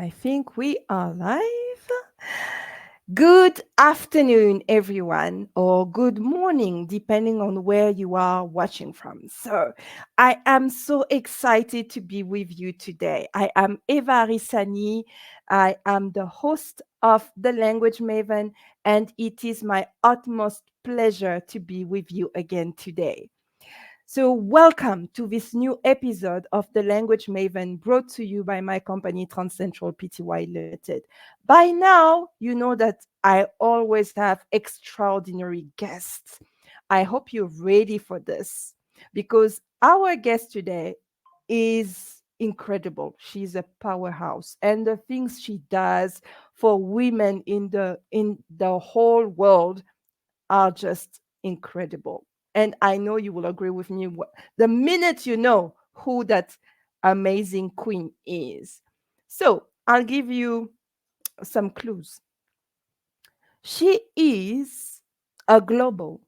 I think we are live. Good afternoon, everyone, or good morning, depending on where you are watching from. So, I am so excited to be with you today. I am Eva Risani. I am the host of the Language Maven, and it is my utmost pleasure to be with you again today. So, welcome to this new episode of the Language Maven brought to you by my company, Transcentral Pty Limited. By now, you know that I always have extraordinary guests. I hope you're ready for this because our guest today is incredible. She's a powerhouse, and the things she does for women in the whole world are just incredible. And I know you will agree with me the minute you know who that amazing queen is. So I'll give you some clues. She is a global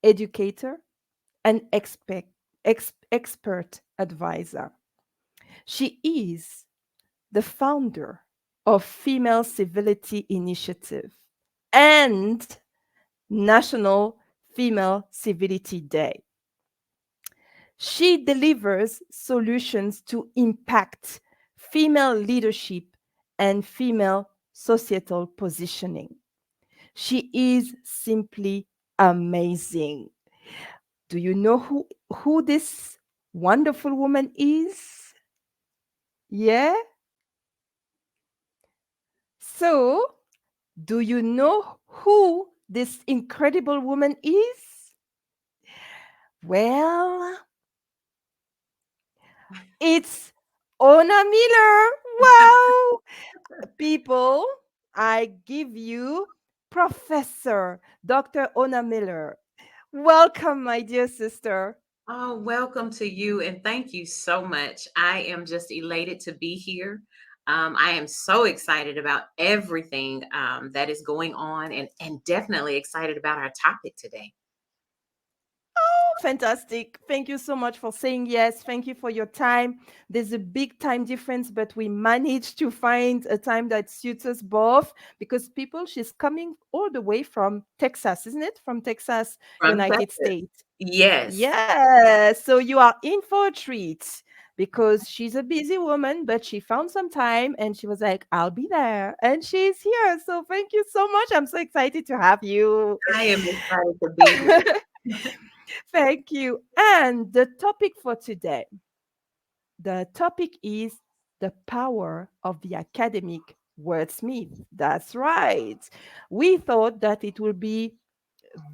educator and expert advisor. She is the founder of Female Civility Initiative and National Female Civility Day. She delivers solutions to impact female leadership and female societal positioning. She is simply amazing. Do you know who this wonderful woman is? Yeah? So, do you know who this incredible woman is? Well, it's Ona Miller. Wow. People, I give you Professor Dr. Ona Miller. Welcome, my dear sister. Oh, welcome to you and thank you so much. I am just elated to be here. I am so excited about everything that is going on and definitely excited about our topic today. Oh, fantastic. Thank you so much for saying yes. Thank you for your time. There's a big time difference, but we managed to find a time that suits us both because people, she's coming all the way from Texas, isn't it? From Texas, From United Texas. States. Yes, Yeah, so you are in for a treat because she's a busy woman, but she found some time and she was like, I'll be there. And she's here. So thank you so much. I'm so excited to have you. I am excited to be here. Thank you. And the topic for today, the topic is the power of the academic wordsmith. That's right. We thought that it will be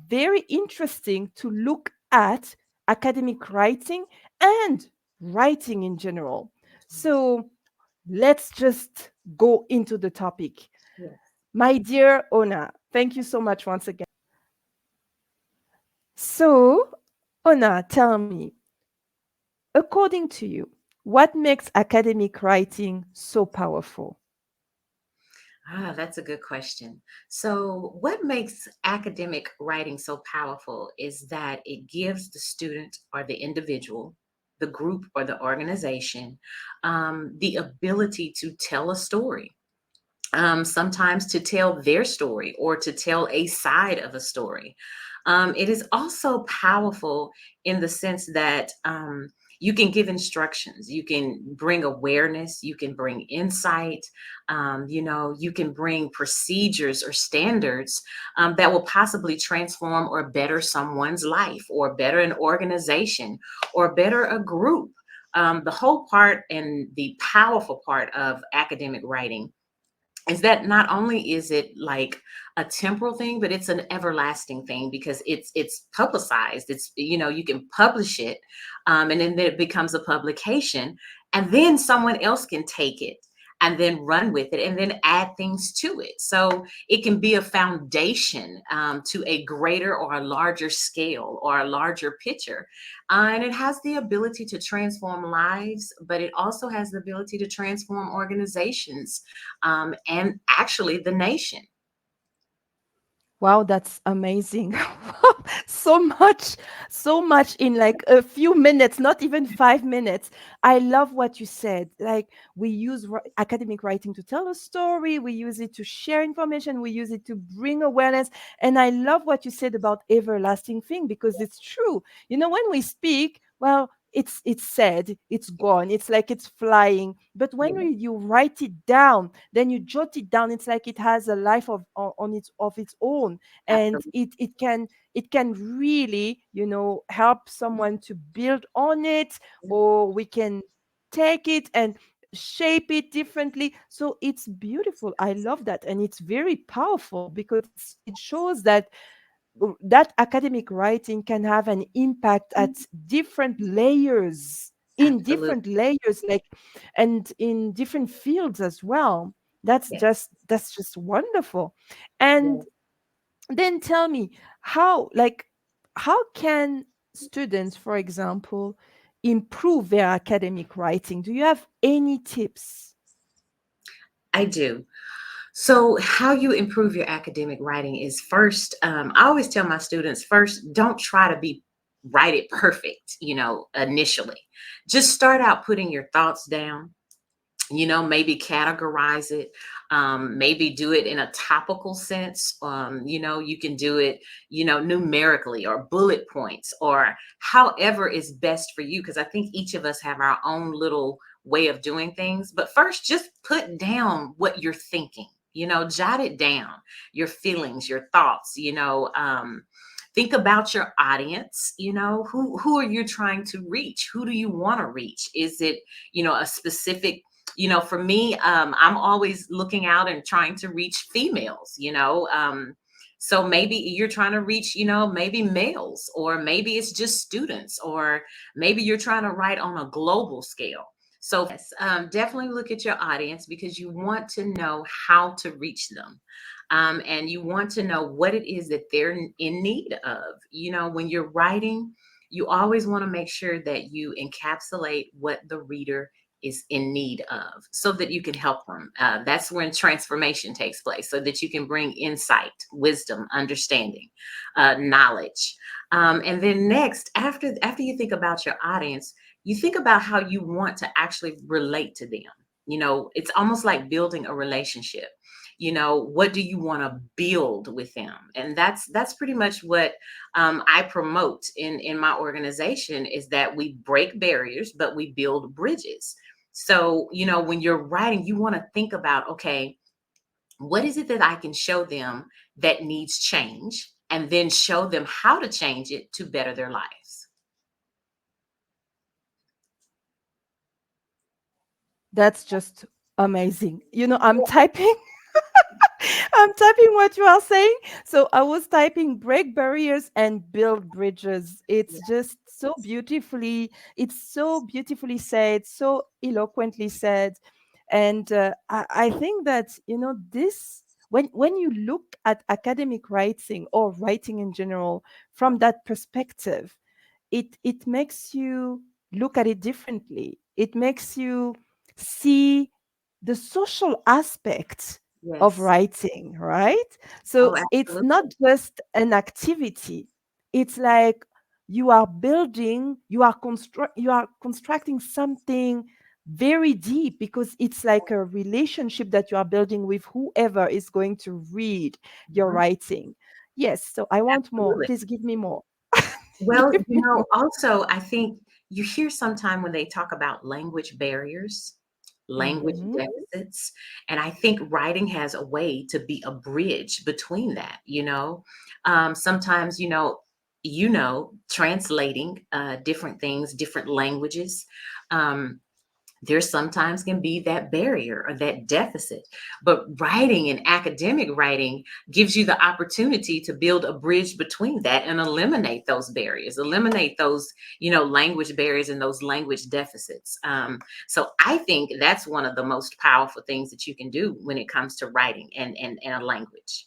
very interesting to look at academic writing and writing in general. So let's just go into the topic. Yes. My dear Ona, thank you so much once again. So, Ona, tell me, according to you, what makes academic writing so powerful? That's a good question. So, what makes academic writing so powerful is that it gives the student or the individual, the group or the organization, the ability to tell a story, sometimes to tell their story or to tell a side of a story. It is also powerful in the sense that you can give instructions, you can bring awareness, you can bring insight, you can bring procedures or standards that will possibly transform or better someone's life or better an organization or better a group. The whole part and the powerful part of academic writing is that not only is it like a temporal thing, but it's an everlasting thing because it's publicized. It's you can publish it, and then it becomes a publication, and then someone else can take it and then run with it and then add things to it. So it can be a foundation to a greater or a larger scale or a larger picture. And it has the ability to transform lives, but it also has the ability to transform organizations and actually the nation. Wow, that's amazing. so much, so much in like a few minutes, not even 5 minutes. I love what you said. Like, we use academic writing to tell a story, we use it to share information, we use it to bring awareness. And I love what you said about everlasting thing, because it's true. When we speak, well, it's said, it's gone, it's like it's flying. But when Yeah, you write it down, then you jot it down, it's like it has a life on its own. And absolutely. it can really, help someone to build on it, or we can take it and shape it differently. So it's beautiful. I love that. And it's very powerful, because it shows that that academic writing can have an impact at different layers, in Absolutely. different layers, like, and in different fields as well. That's Yes. just that's just wonderful. Yeah. And then tell me, how can students, for example, improve their academic writing? Do you have any tips? I do. So, how you improve your academic writing is first, I always tell my students first, don't try to write it perfect, initially. Just start out putting your thoughts down, maybe categorize it, maybe do it in a topical sense. You can do it, numerically or bullet points or however is best for you. Because I think each of us have our own little way of doing things. But first, just put down what you're thinking, jot it down, your feelings, your thoughts, think about your audience. Who are you trying to reach? Who do you want to reach? Is it, a specific, for me, I'm always looking out and trying to reach females, so maybe you're trying to reach, maybe males, or maybe it's just students, or maybe you're trying to write on a global scale. So yes, definitely look at your audience, because you want to know how to reach them. And you want to know what it is that they're in need of. When you're writing, you always want to make sure that you encapsulate what the reader is in need of, so that you can help them. That's when transformation takes place, so that you can bring insight, wisdom, understanding, knowledge. And then next, after you think about your audience, you think about how you want to actually relate to them. It's almost like building a relationship. What do you want to build with them? And that's pretty much what, I promote in my organization, is that we break barriers, but we build bridges. So, when you're writing, you want to think about, okay, what is it that I can show them that needs change, and then show them how to change it to better their lives. That's just amazing. I'm typing. I'm typing what you are saying. So I was typing break barriers and build bridges. It's so beautifully said, so eloquently said. And I think that, this, when you look at academic writing or writing in general from that perspective, it makes you look at it differently. It makes you see the social aspect of Yes. writing, right? So Oh, it's not absolutely. just an activity. It's like you are constructing something very deep, because it's like a relationship that you are building with whoever is going to read your Mhm. writing. Yes, so I want more. Absolutely. Please give me more. Well, Give me more. also, I think you hear sometime when they talk about language barriers, language Mhm. deficits, and I think writing has a way to be a bridge between that. Sometimes, translating different things, different languages. Um, there sometimes can be that barrier or that deficit. But writing and academic writing gives you the opportunity to build a bridge between that and eliminate those barriers, eliminate those, language barriers and those language deficits. So I think that's one of the most powerful things that you can do when it comes to writing and a language.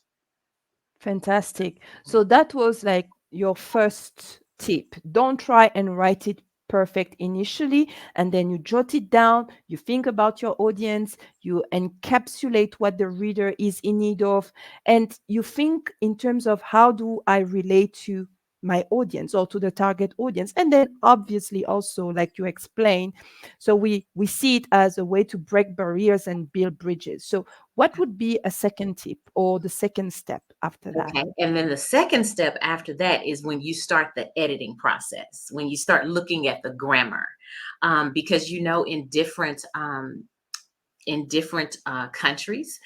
Fantastic. So that was like your first tip. Don't try and write it perfect initially, and then you jot it down, you think about your audience, you encapsulate what the reader is in need of, and you think in terms of how do I relate to my audience or to the target audience. And then obviously also, like you explained, so we see it as a way to break barriers and build bridges. So what would be a second tip or the second step after that? Okay. And then the second step after that is when you start the editing process, when you start looking at the grammar. Because in different countries,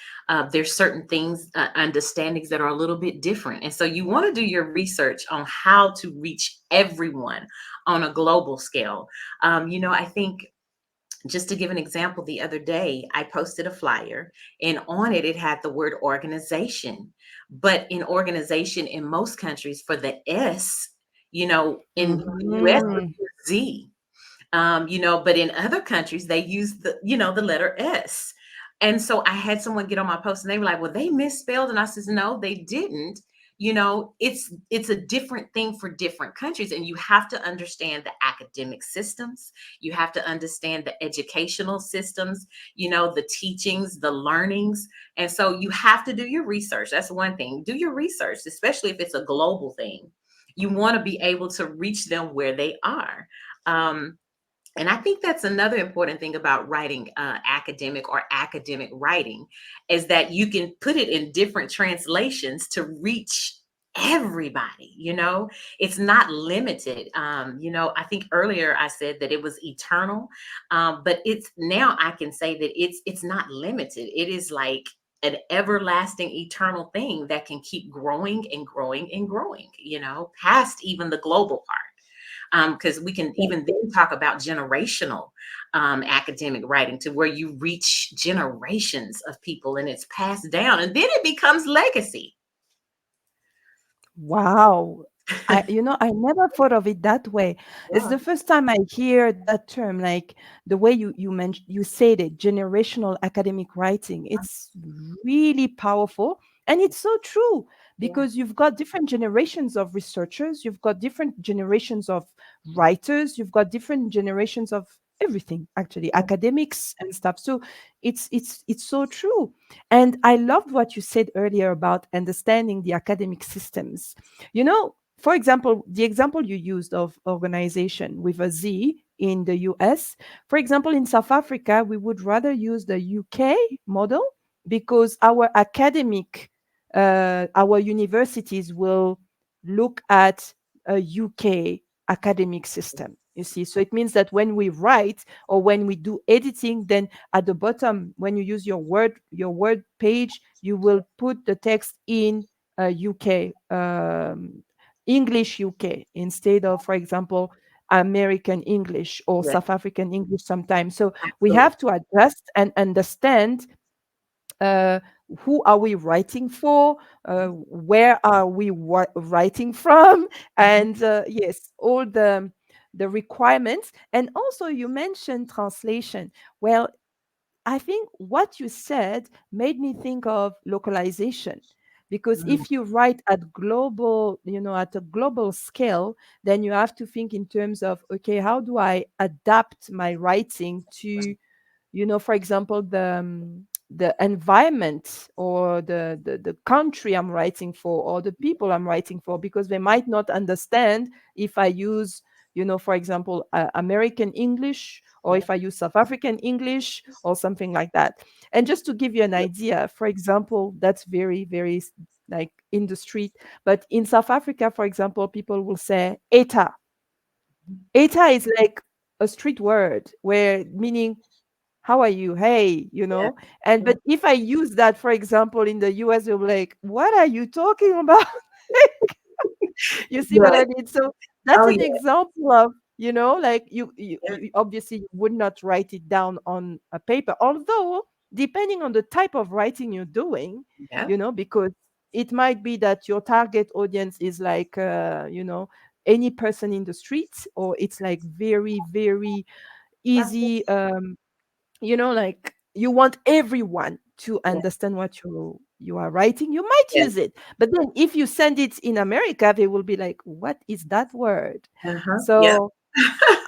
there's certain things, understandings that are a little bit different. And so you want to do your research on how to reach everyone on a global scale. I think, just to give an example, the other day I posted a flyer, and on it, it had the word organization. But in organization, in most countries, for the S, in the US, Mhm. it's Z. But in other countries, they use the letter S. And so I had someone get on my post, and they were like, well, they misspelled. And I says, no, they didn't. It's a different thing for different countries. And you have to understand the academic systems. You have to understand the educational systems, the teachings, the learnings. And so you have to do your research. That's one thing. Do your research, especially if it's a global thing. You want to be able to reach them where they are. And I think that's another important thing about writing academic writing, is that you can put it in different translations to reach everybody. It's not limited. I think earlier I said that it was eternal, but it's now I can say that it's not limited. It is like an everlasting, eternal thing that can keep growing and growing and growing. Past even the global part, because we can even then talk about generational academic writing, to where you reach generations of people and it's passed down, and then it becomes legacy. Wow. I never thought of it that way. It's Yeah, the first time I hear that term, like the way you mentioned, you said it, generational academic writing. It's really powerful, and it's so true yeah, because you've got different generations of researchers, you've got different generations of writers, you've got different generations of everything, actually, yeah, academics and stuff. So it's so true. And I loved what you said earlier about understanding the academic systems. For example, the example you used of organization with a Z in the US, for example, in South Africa, we would rather use the UK model because our universities will look at a UK academic system. You see, so it means that when we write or when we do editing, then at the bottom, when you use your word page, you will put the text in UK, English UK, instead of, for example, American English or yeah, South African English sometimes. So we absolutely. have to adjust and understand uh, who are we writing for, where are we writing from, Mhm. and yes, all the requirements. And also you mentioned translation. Well, I think what you said made me think of localization, because Mm, if you write at a global scale, then you have to think in terms of, okay, how do I adapt my writing to, for example, the environment or the country I'm writing for or the people I'm writing for, because they might not understand if I use, for example, American English, or yeah, if I use South African English or something like that. And just to give you an idea, for example, that's very, very like in the street, but in South Africa, for example, people will say eta. Eta is like a street word where meaning how are you? Hey, yeah, And yeah. but if I use that, for example, in the US, they'll be like, what are you talking about? You see what Yeah. I mean? So that's Oh an yeah, example of, like yeah, you obviously you would not write it down on a paper, although depending on the type of writing you're doing, yeah. because it might be that your target audience is like, any person in the streets, or it's like very, very easy, like you want everyone to Yeah, understand what you are writing, you might yeah. use it. But then if you send it in America, they will be like, what is that word? Uh-huh. Yep. So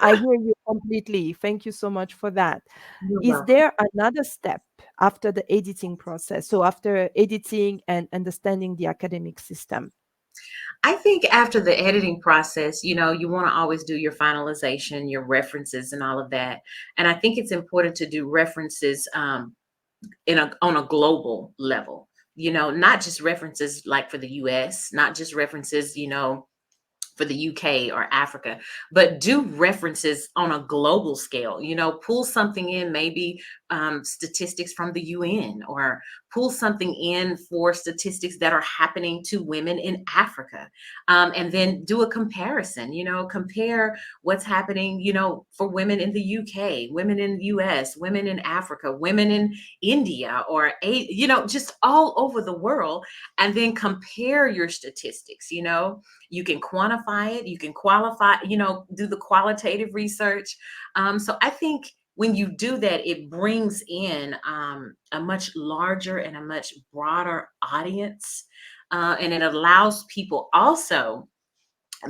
I hear you completely. Thank you so much for that. You're Is welcome. there another step after the editing process? So after editing and understanding the academic system? I think after the editing process, you want to always do your finalization, your references, and all of that. And I think it's important to do references on a global level. Not just references like for the U.S., not just references, for the UK or Africa, but do references on a global scale. Pull something in, maybe statistics from the UN, or pull something in for statistics that are happening to women in Africa. And then do a comparison, compare what's happening, for women in the UK, women in the US, women in Africa, women in India, or, just all over the world. And then compare your statistics. You can quantify it, you can qualify, do the qualitative research. So I think when you do that, it brings in a much larger and a much broader audience. And it allows people also,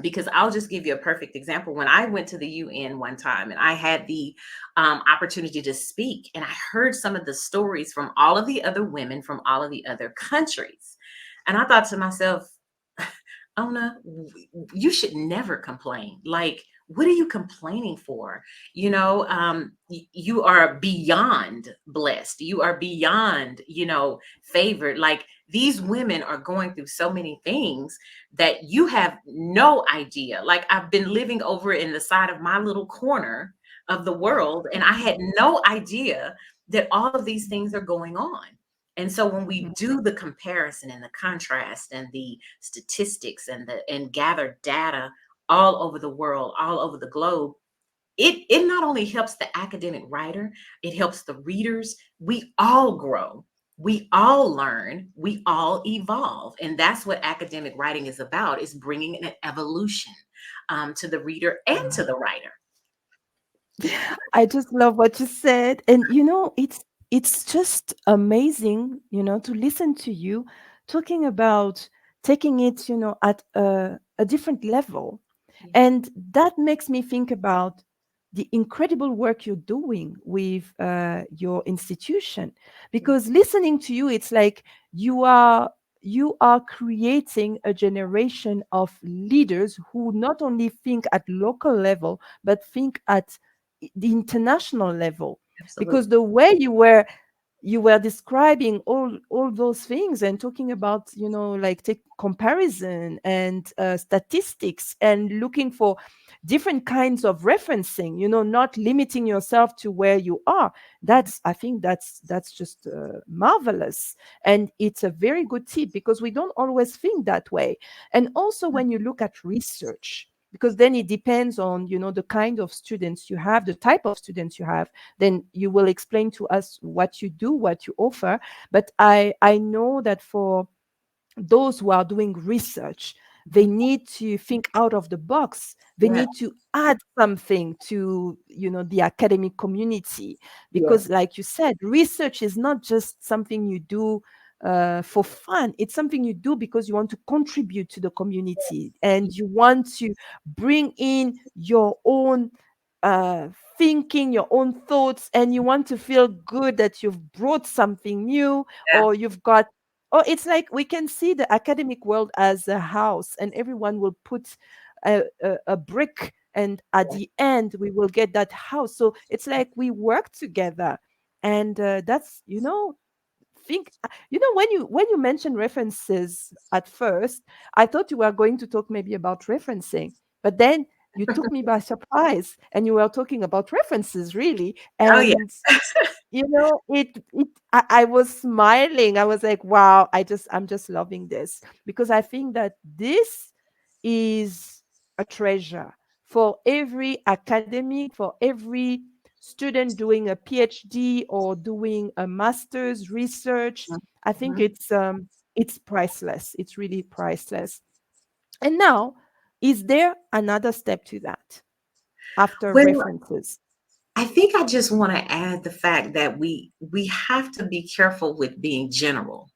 because I'll just give you a perfect example. When I went to the UN one time and I had the opportunity to speak, and I heard some of the stories from all of the other women from all of the other countries. And I thought to myself, Ona, you should never complain. Like, what are you complaining for? You are beyond blessed. You are beyond, favored. Like, these women are going through so many things that you have no idea. Like, I've been living over in the side of my little corner of the world, and I had no idea that all of these things are going on. And so when we do the comparison and the contrast and the statistics and gather data all over the world, all over the globe, it not only helps the academic writer, it helps the readers. We all grow. We all learn, we all evolve. And that's what academic writing is about, is bringing an evolution to the reader and to the writer. I just love what you said. And it's just amazing, to listen to you talking about taking it, at a different level. Yeah. And that makes me think about the incredible work you're doing with your institution. Yeah. Because listening to you, it's like you are creating a generation of leaders who not only think at local level, but think at the international level. Because Absolutely. the way you were describing all those things and talking about, like, take comparison and statistics and looking for different kinds of referencing, not limiting yourself to where you are. I think that's just marvelous. And it's a very good tip, because we don't always think that way. And also when you look at research, because then it depends on, the kind of students you have, the type of students you have, then you will explain to us what you do, what you offer. But I know that for those who are doing research, they Mhm. need to think out of the box. They Yeah. need to add something to, the academic community. Yeah. Because like you said, research is not just something you do for fun. It's something you do because you want to contribute to the community, and you want to bring in your own uh, thinking, your own thoughts, and you want to feel good that you've brought something new, Yeah. or you've got. Oh, it's like we can see the academic world as a house, and everyone will put a brick, and at the end, we will get that house. So it's like we work together, and that's think when you mentioned references at first, I thought you were going to talk maybe about referencing, but then you took me by surprise, and you were talking about references, really. Oh, yeah. And I was smiling. I was like, wow, I'm just loving this, because I think that this is a treasure for every academic, for every student doing a PhD or doing a master's research. I think Mhm. it's priceless. It's really priceless. And now, is there another step to that after Well, references? I think I just want to add the fact that we have to be careful with being general.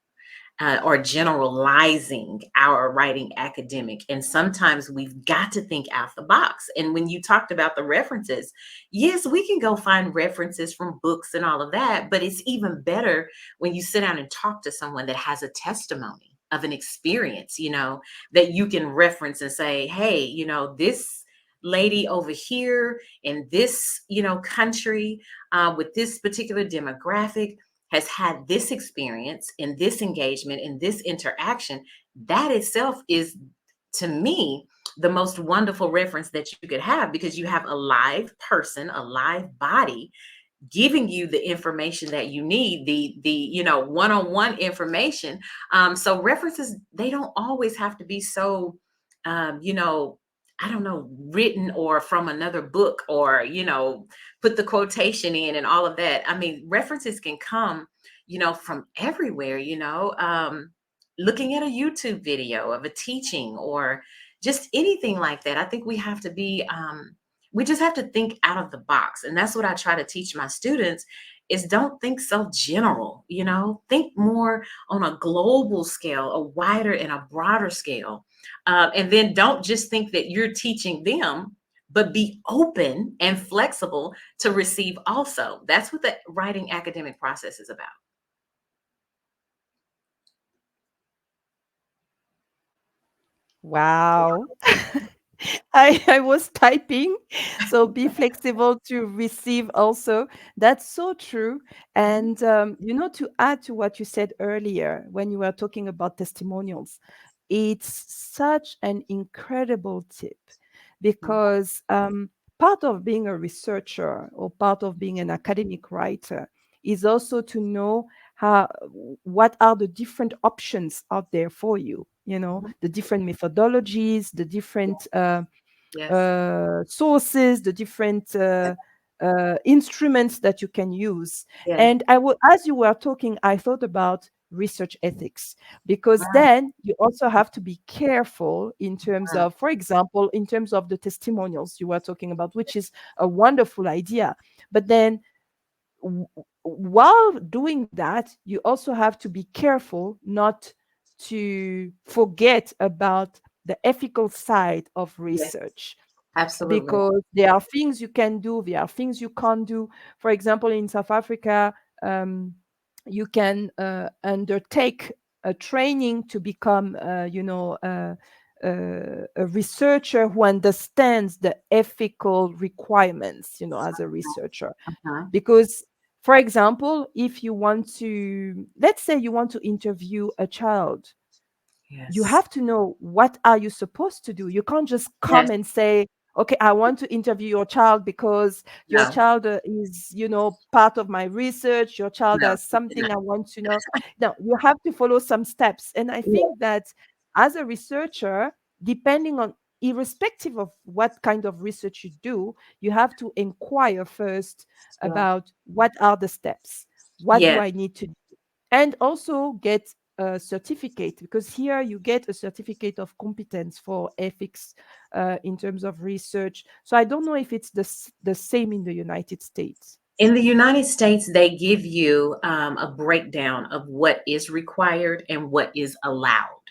or generalizing our writing academic. And sometimes we've got to think out the box. And when you talked about the references, yes, we can go find references from books and all of that, but it's even better when you sit down and talk to someone that has a testimony of an experience, that you can reference and say, hey, this lady over here in this, country, with this particular demographic has had this experience in this engagement in this interaction. That itself is, to me, the most wonderful reference that you could have, because you have a live person, a live body giving you the information that you need, the one-on-one information. So references, they don't always have to be so I don't know, written or from another book, or put the quotation in and all of that. I mean, references can come from everywhere. Looking at a YouTube video of a teaching, or just anything like that. I think we just have to think out of the box. And that's what I try to teach my students, is don't think so general, think more on a global scale, a wider and a broader scale. And then don't just think that you're teaching them, but be open and flexible to receive also. That's what the writing academic process is about. Wow. I was typing, so be flexible to receive also. That's so true. Mhm. And, to add to what you said earlier when you were talking about testimonials, it's such an incredible tip because part of being a researcher or part of being an academic writer is also to know how what are the different options out there for you, Mhm. the different methodologies, the different Yes. sources, the different instruments that you can use. Yes. And as you were talking, I thought about research ethics, because Right. then you also have to be careful in terms Right. of, for example, in terms of the testimonials you were talking about, which is a wonderful idea. But then w- while doing that, you also have to be careful not to forget about the ethical side of Yes. research, Absolutely. because there are things you can do, there are things you can't do. For example, in South Africa, um, you can undertake a training to become, a researcher who understands the ethical requirements, as a researcher. Uh-huh. Because, for example, if you want to, let's say you want to interview a child, you Yes. have to know what are you supposed to do. You can't just come Yes. and say, okay, I want to interview your child because your No. child is, part of my research. Your child No. has something I want to know. No, you have to follow some steps. And I Yeah. think that as a researcher, depending on, irrespective of what kind of research you do, you have to inquire first Yeah. about what are the steps, what do Yes. I need to, and also get a certificate, because here you get a certificate of competence for ethics in terms of research. So I don't know if it's the same in the United States. In the United States, they give you a breakdown of what is required and what is allowed.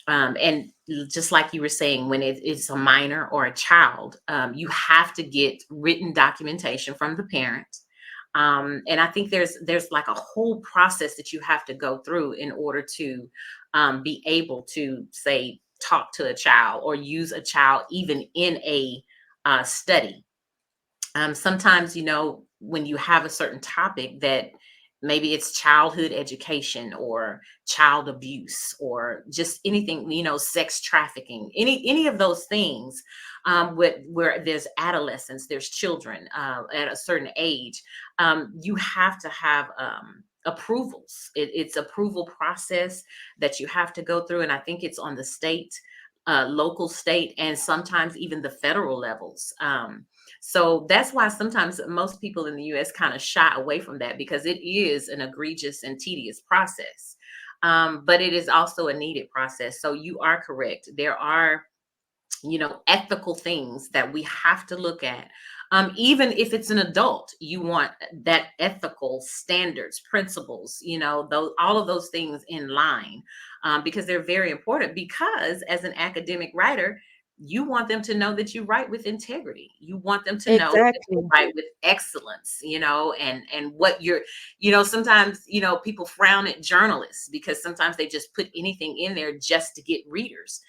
And just like you were saying, when it's a minor or a child, you have to get written documentation from the parent. And I think there's like a whole process that you have to go through in order to be able to, say, talk to a child or use a child even in a study. Sometimes, when you have a certain topic that maybe it's childhood education or child abuse or just anything, sex trafficking, any of those things, where there's adolescents, there's children at a certain age, you have to have approvals. It's approval process that you have to go through, and I think it's on the state, local, state, and sometimes even the federal levels. So that's why sometimes most people in the US kind of shy away from that, because it is an egregious and tedious process. But it is also a needed process. So you are correct. There are ethical things that we have to look at. Even if it's an adult, you want that ethical standards, principles, those, all of those things in line, because they're very important. Because as an academic writer, you want them to know that you write with integrity. You want them to know that you Exactly. write with excellence, and what you're, sometimes, people frown at journalists because sometimes they just put anything in there just to get readers.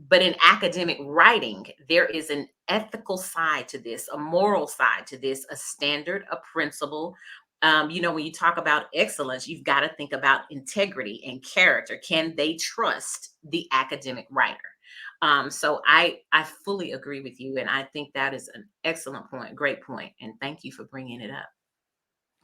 But in academic writing, there is an ethical side to this, a moral side to this, a standard, a principle. When you talk about excellence, you've got to think about integrity and character. Can they trust the academic writer? So I fully agree with you, and I think that is an excellent point, great point, and thank you for bringing it up.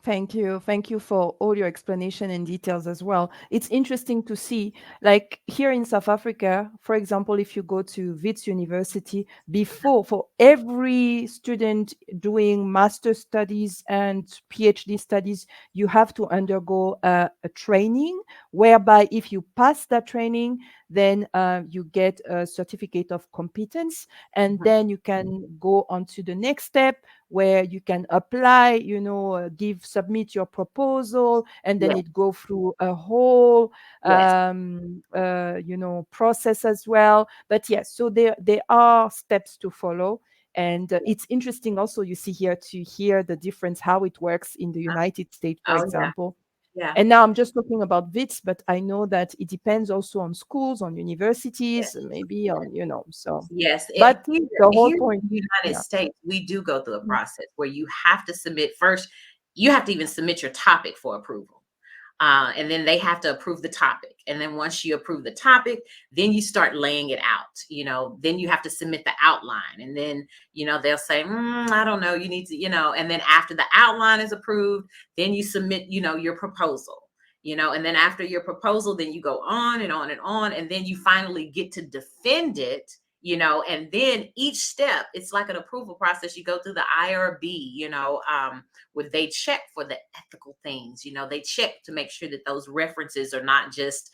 Thank you. Thank you for all your explanation and details as well. It's interesting to see, like here in South Africa, for example, if you go to Wits University, before for every student doing master studies and PhD studies, you have to undergo a training whereby if you pass that training, then you get a certificate of competence, and Mhm. then you can go on to the next step where you can apply, give, submit your proposal, and then Yes, it go through a whole, yes, process as well. But yes, so there are steps to follow. And it's interesting also, you see here, to hear the difference, how it works in the United States, for oh yeah, example. yeah, And now I'm just talking about WITS, but I know that it depends also on schools, on universities, yes, maybe yes. on, so. Yes, But here, the whole here in point, the United yeah. States, we do go through a Mm. process where you have to submit first. You have to even submit your topic for approval, and then they have to approve the topic. And then once you approve the topic, then you start laying it out. Then you have to submit the outline, and then they'll say, I don't know, you need to, and then after the outline is approved, then you submit, your proposal. And then after your proposal, then you go on and on and on, and then you finally get to defend it. And then each step, it's like an approval process. You go through the IRB, where they check for the ethical things. They check to make sure that those references are not just,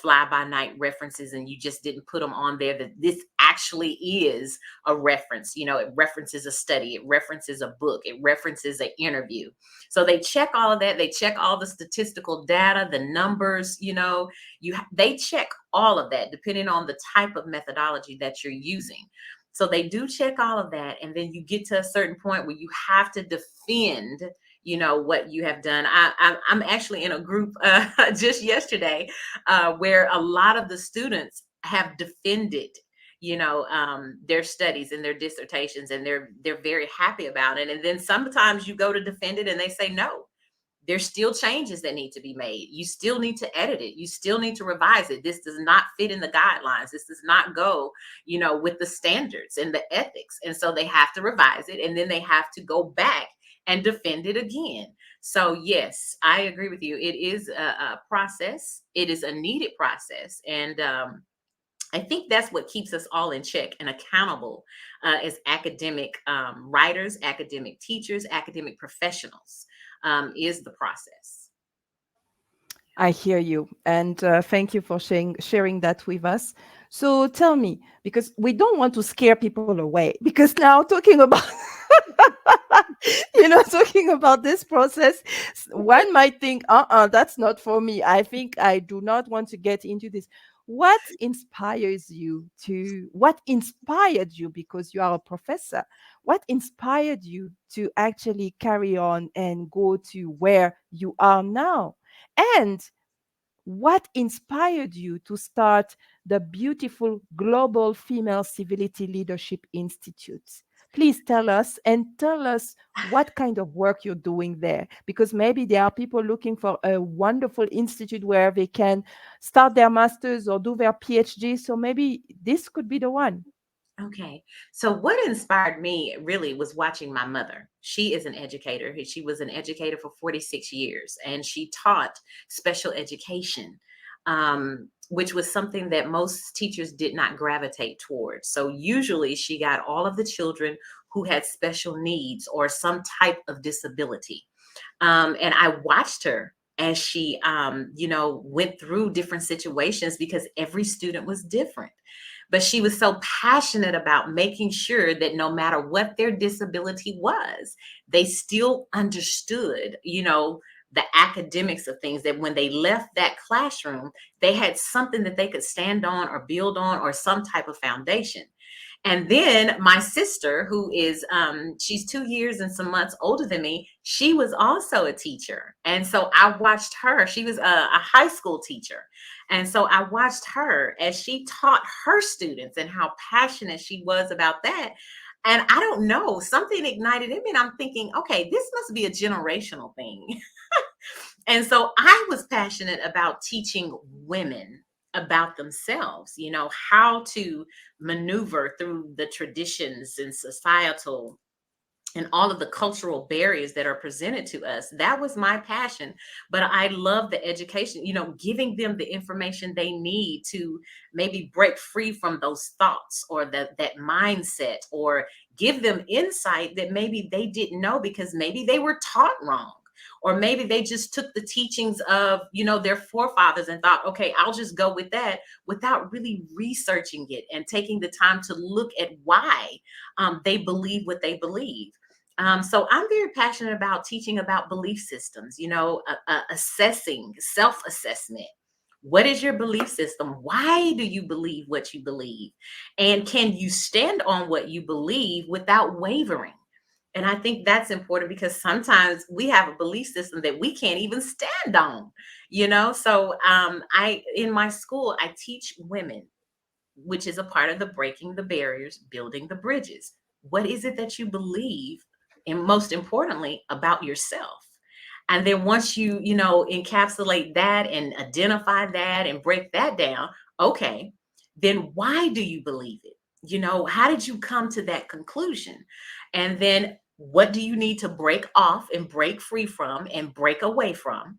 fly by night references, and you just didn't put them on there, that this actually is a reference. It references a study, it references a book, it references an interview. So they check all of that. They check all the statistical data, the numbers, they check all of that depending on the type of methodology that you're using. So they do check all of that. And then you get to a certain point where you have to defend, what you have done. I'm actually in a group just yesterday where a lot of the students have defended, their studies and their dissertations, and they're very happy about it. And then sometimes you go to defend it and they say no, there's still changes that need to be made. You still need to edit it. You still need to revise it. This does not fit in the guidelines. This does not go, with the standards and the ethics. And so they have to revise it, and then they have to go back and defend it again. So yes, I agree with you. It is a process. It is a needed process. And I think that's what keeps us all in check and accountable as academic writers, academic teachers, academic professionals, is the process. I hear you. And thank you for sharing that with us. So tell me, because we don't want to scare people away, because now talking about, talking about this process, one might think, that's not for me. I think I do not want to get into this. What inspired you, because you are a professor, what inspired you to actually carry on and go to where you are now? And what inspired you to start the beautiful Global Female Civility Leadership Institute? Please tell us, and tell us what kind of work you're doing there, because maybe there are people looking for a wonderful institute where they can start their masters or do their PhD. So maybe this could be the one. Okay. So what inspired me really was watching my mother. She is an educator. She was an educator for 46 years, and she taught special education, which was something that most teachers did not gravitate towards. So usually she got all of the children who had special needs or some type of disability. And I watched her as she, went through different situations because every student was different. but she was so passionate about making sure that no matter what their disability was, they still understood, the academics of things, that when they left that classroom, they had something that they could stand on or build on, or some type of foundation. And then my sister, who is she's 2 years and some months older than me, she was also a teacher. And so I watched her. She was a high school teacher. And so I watched her as she taught her students and how passionate she was about that. And I don't know, something ignited in me. And I'm thinking, okay, this must be a generational thing. And so I was passionate about teaching women about themselves, how to maneuver through the traditions and societal and all of the cultural barriers that are presented to us. That was my passion. But I love the education, giving them the information they need to maybe break free from those thoughts, or that mindset, or give them insight that maybe they didn't know because maybe they were taught wrong. Or maybe they just took the teachings of, their forefathers and thought, okay, I'll just go with that, without really researching it and taking the time to look at why they believe what they believe. So I'm very passionate about teaching about belief systems, assessing, self-assessment. What is your belief system? Why do you believe what you believe? And can you stand on what you believe without wavering? And I think that's important, because sometimes we have a belief system that we can't even stand on, So I in my school, I teach women, which is a part of the breaking the barriers, building the bridges. What is it that you believe, and most importantly, about yourself? And then once you encapsulate that and identify that and break that down, okay, then why do you believe it? How did you come to that conclusion? And then what do you need to break off and break free from and break away from?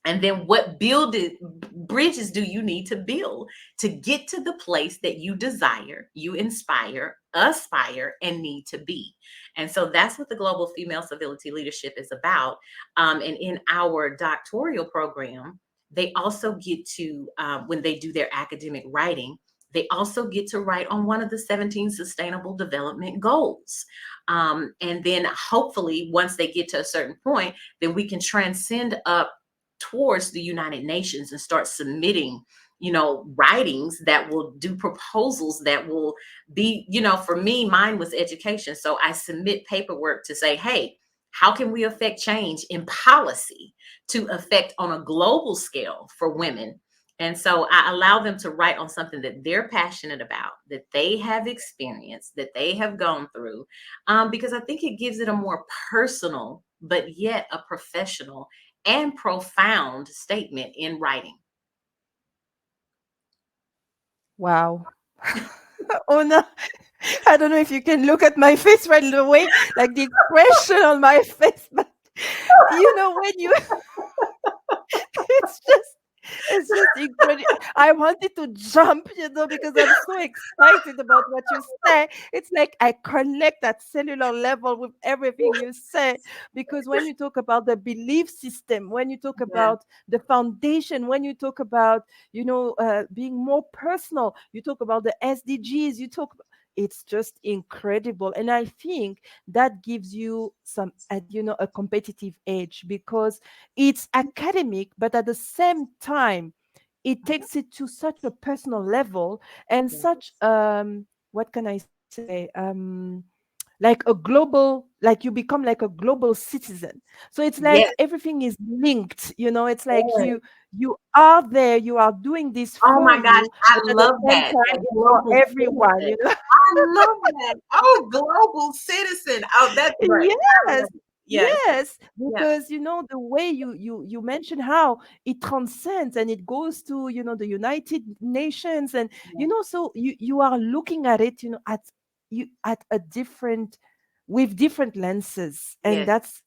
And then what bridges do you need to build to get to the place that you desire, you inspire, aspire, and need to be? And so that's what the Global Female Civility Leadership is about. And in our doctoral program, they also get to, when they do their academic writing, they also get to write on one of the 17 Sustainable Development Goals. And then hopefully, once they get to a certain point, then we can transcend up towards the United Nations and start submitting, writings that will do proposals that will be, for me, mine was education. So I submit paperwork to say, hey, how can we affect change in policy to affect on a global scale for women? And so I allow them to write on something that they're passionate about, that they have experienced, that they have gone through, because I think it gives it a more personal, but yet a professional and profound statement in writing. Wow. Oh no, I don't know if you can look at my face right away, like the expression on my face, but when you it's just it's just incredible. I wanted to jump, because I'm so excited about what you say. It's like I connect at cellular level with everything you say. Because when you talk about the belief system, when you talk Yeah. about the foundation, when you talk about, being more personal, you talk about the SDGs, it's just incredible. And I think that gives you a competitive edge, because it's academic, but at the same time, it Mhm. takes it to such a personal level, and Yeah. such what can I say, like a global, like you become like a global citizen. So it's like Yes. everything is linked, it's like Yes. you are there, you are doing this Oh for my gosh, you, I but at the love same that. time That it's for global everyone, citizen. I love that. Oh, global citizen. Oh, that's great. I Yes, love it. Yes. yes, Yeah. because the way you mentioned how it transcends and it goes to the United Nations, and Yeah. so you are looking at it at a different, with different lenses, and Yes. that's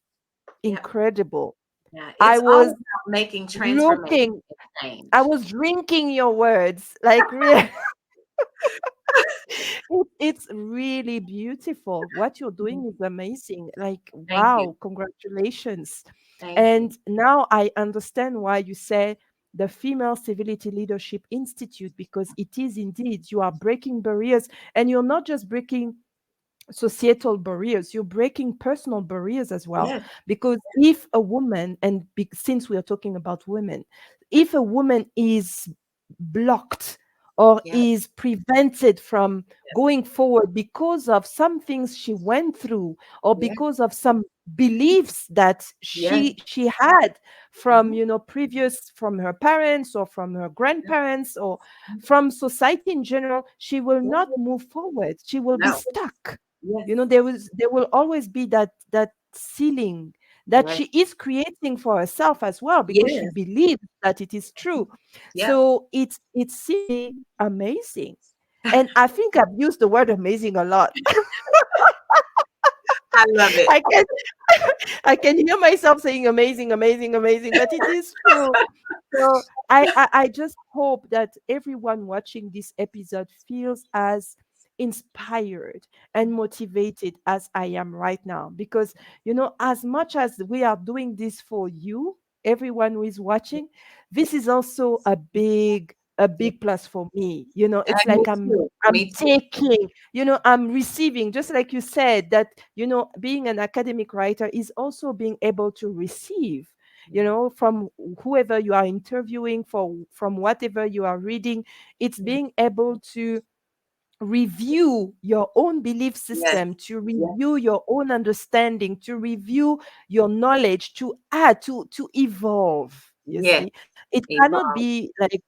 Yep. incredible. Yeah. I It's all was about making transformation looking, and I change. was drinking your words, like really. It's really beautiful. What you're Mhm. doing is amazing. Like, Thank you. wow, congratulations. Thank you. And now I understand why you say the Female Civility Leadership Institute, because it is indeed, you are breaking barriers, and you're not just breaking societal barriers, you're breaking personal barriers as well. Yes. Because if a woman, and since we are talking about women, if a woman is blocked or Yes. is prevented from Yes. going forward because of some things she went through, or Yes. because of some beliefs that Yes. she had from, Mhm. previous, from her parents or from her Yes. grandparents or from society in general, she will Yes. not move forward, she will be No. stuck. Yes. There will always be that ceiling that Yes. she is creating for herself as well, because she Yes. believes that it is true. Yep. So it's simply amazing. And I think I've used the word amazing a lot. I love it. I can I can hear myself saying amazing, amazing, amazing, but it is true. So I just hope that everyone watching this episode feels as inspired and motivated as I am right now. Because, as much as we are doing this for you, everyone who is watching, this is also a Yeah. big plus for me. It's Me like I'm too. I'm Me too. taking, I'm receiving, just like you said, that, being an academic writer is also being able to receive, Yeah. from whoever you are interviewing, from whatever you are reading. It's Yeah. being able to review your own belief Yes. system, to Yes. review your own understanding, to review your knowledge, to add, to evolve. You Yes. see, it cannot Evolve. be like,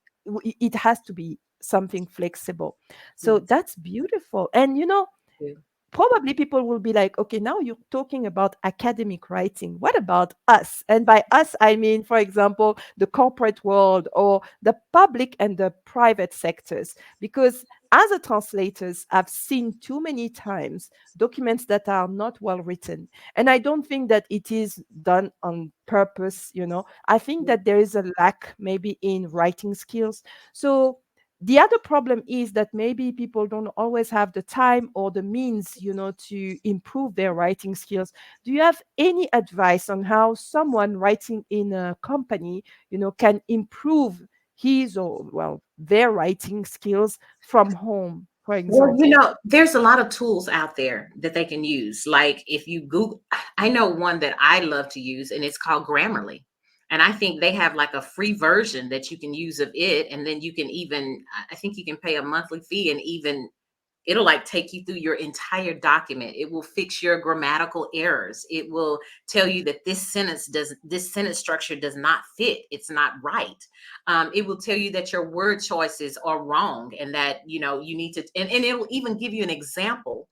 it has to be something flexible. So Yes. that's beautiful. And Yeah. probably people will be like, okay, now you're talking about academic writing. What about us? And by us, I mean, for example, the corporate world or the public and the private sectors. Because as a translators, I've seen too many times documents that are not well written. And I don't think that it is done on purpose. I think that there is a lack maybe in writing skills. So the other problem is that maybe people don't always have the time or the means, to improve their writing skills. Do you have any advice on how someone writing in a company, can improve his or, well, their writing skills from home, for Well, example? there's a lot of tools out there that they can use. Like if you Google, I know one that I love to use, and it's called Grammarly. And I think they have like a free version that you can use of it. And then you can even, I think you can pay a monthly fee and even it'll like take you through your entire document. It will fix your grammatical errors. It will tell you that this sentence structure does not fit. It's not right. It will tell you that your word choices are wrong and that you need to, and it'll even give you an example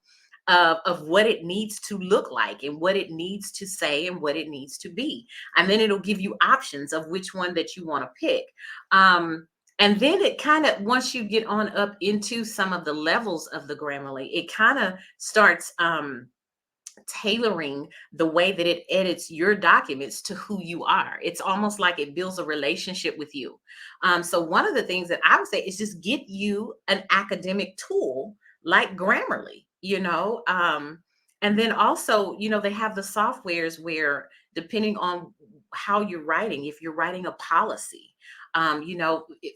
of what it needs to look like and what it needs to say and what it needs to be. And then it'll give you options of which one that you want to pick. And then it kind of, once you get on up into some of the levels of the Grammarly, it kind of starts tailoring the way that it edits your documents to who you are. It's almost like it builds a relationship with you. So one of the things that I would say is just get you an academic tool like Grammarly, and then also, they have the softwares where depending on how you're writing, if you're writing a policy,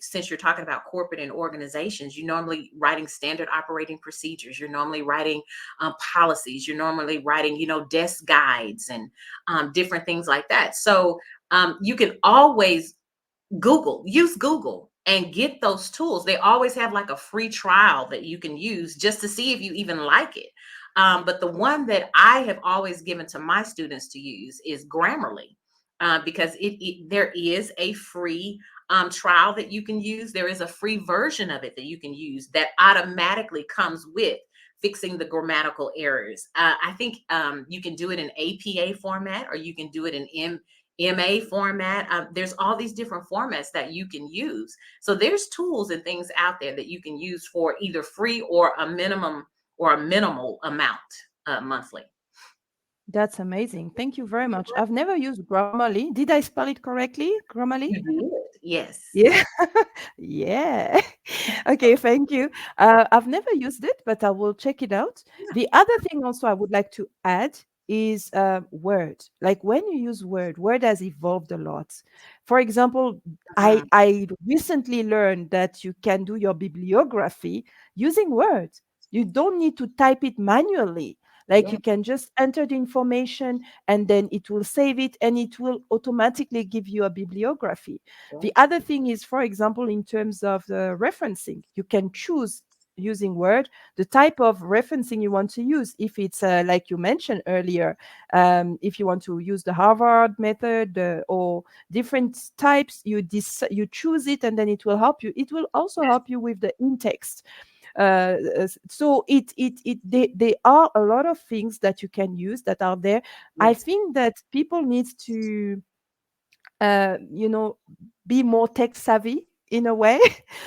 since you're talking about corporate and organizations, you're normally writing standard operating procedures. You're normally writing policies. You're normally writing, desk guides and different things like that. So you can always use Google and get those tools. They always have like a free trial that you can use just to see if you even like it. But the one that I have always given to my students to use is Grammarly, because there is a free trial that you can use. There is a free version of it that you can use that automatically comes with fixing the grammatical errors. I think you can do it in APA format or you can do it in MA format. There's all these different formats that you can use. So there's tools and things out there that you can use for either free or a minimum or a minimal amount monthly. That's amazing. Thank you very much. I've never used Grammarly. Did I spell it correctly? Grammarly? You did. Yes. Yeah. Yeah. Okay, thank you. I've never used it, but I will check it out. The other thing also I would like to add is Word. Like when you use Word has evolved a lot. For example, Mhm. I recently learned that you can do your bibliography using Word. You don't need to type it manually. Like Yeah, you can just enter the information and then it will save it and it will automatically give you a bibliography. yeah, The other thing is, for example, in terms of the referencing, you can choose using Word the type of referencing you want to use. If it's like you mentioned earlier, if you want to use the Harvard method or different types, you choose it, and then it will help you. It will also yes, help you with the in-text. So there are a lot of things that you can use that are there. I yes, think that people need to you know, be more tech savvy in a way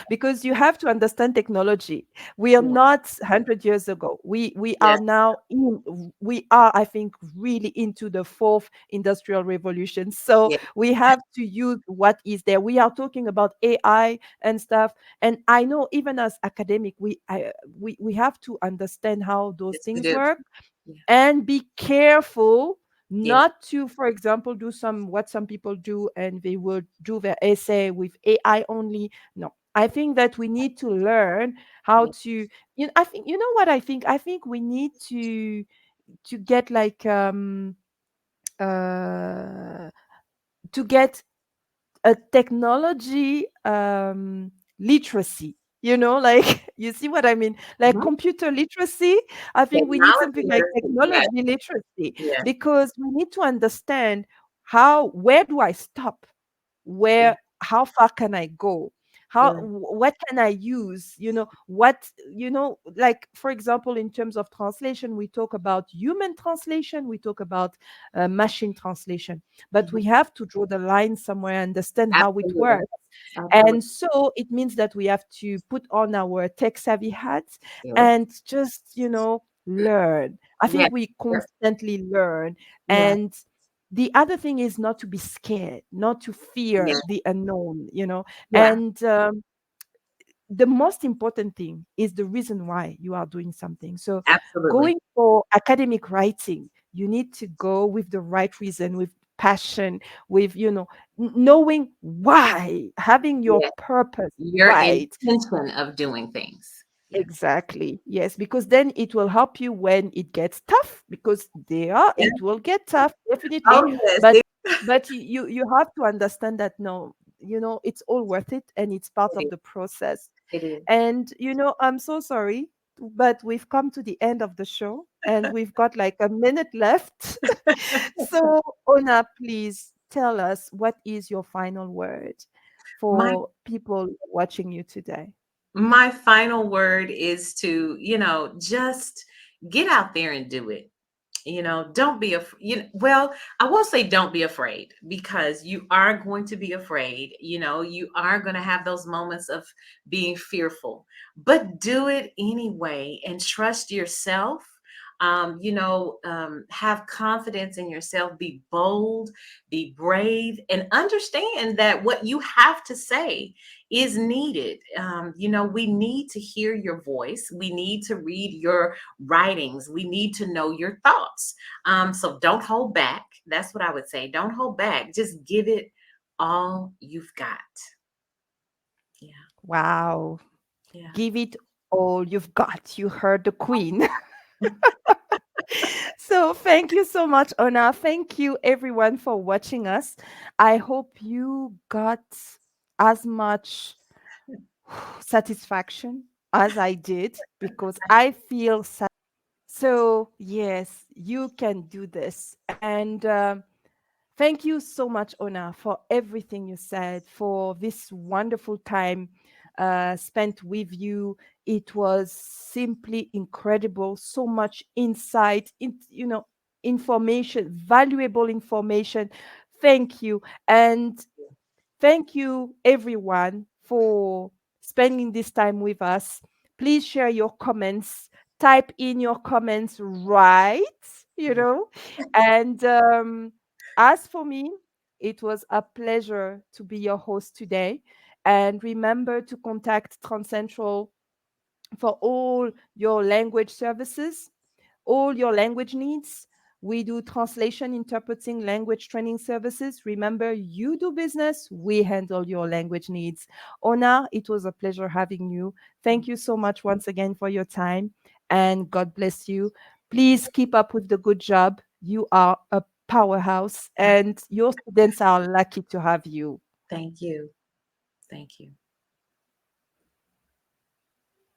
because you have to understand technology. We are yeah, not 100 years ago. We are yes, now we are, I think, really into the fourth industrial revolution. So yes, we have to use what is there. We are talking about AI and stuff. And I know even as academic, we have to understand how those yes, we things do. work Yeah, and be careful yes, not to, for example, do some what some people do and they will do their essay with AI only. No, I think that we need to learn how yeah, to, I think, you know what I think we need to get like uh to get a technology literacy, like you see what I mean, like mhm. computer literacy. I think we need Technology something like literacy, yes, technology literacy yes, because we need to understand where do I stop, yeah, how far can I go, yeah, what can I use, what, like for example, in terms of translation, we talk about human translation, we talk about machine translation, but mhm. we have to draw the line somewhere, understand how it Absolutely, works. absolutely, And so it means that we have to put on our tech savvy hats yeah, and just, learn. I yeah, think we yeah, constantly learn. yeah, And the other thing is not to be scared, not to yeah, fear the unknown. yeah, And the most important thing is the reason why you are doing something. So absolutely, going for academic writing, you need to go with the right reason, with passion, with, knowing why, having your yeah. purpose Your right. intention of doing things, yes, Exactly. Yes, because then it will help you when it gets tough, because yeah, it will get tough, definitely. oh, yes, But you have to understand that no, it's all worth it and it's part it of is, the process. it is. And I'm so sorry, but we've come to the end of the show and we've got like a minute left. So, Ona, please tell us, what is your final word My for people watching you today? my final word is to, just get out there and do it. Don't be afraid. Well, I won't say don't be afraid, because you are going to be afraid. You are going to have those moments of being fearful, but do it anyway and trust yourself. Have confidence in yourself, be bold, be brave, and understand that what you have to say is needed. We need to hear your voice, we need to read your writings, we need to know your thoughts. So don't hold back. That's what I would say. Don't hold back. Just give it all you've got. Yeah. Wow. Yeah. Give it all you've got. You heard the queen. So thank you so much, Ona. Thank you everyone for watching us. I hope you got as much satisfaction as I did, because I feel so. Yes, you can do this. And thank you so much, Ona, for everything you said, for this wonderful time spent with you. It was simply incredible. So much insight, information, valuable information. Thank you. And thank you, everyone, for spending this time with us. Please share your comments. Type in your comments right, you Yeah. know. And as for me, it was a pleasure to be your host today. And remember to contact Transcentral for all your language services, all your language needs. We do translation, interpreting, language training services. Remember, you do business, we handle your language needs. Ona, it was a pleasure having you. Thank you so much once again for your time, and God bless you. Please keep up with the good job. You are a powerhouse, and your students are lucky to have you. Thank you. Thank you.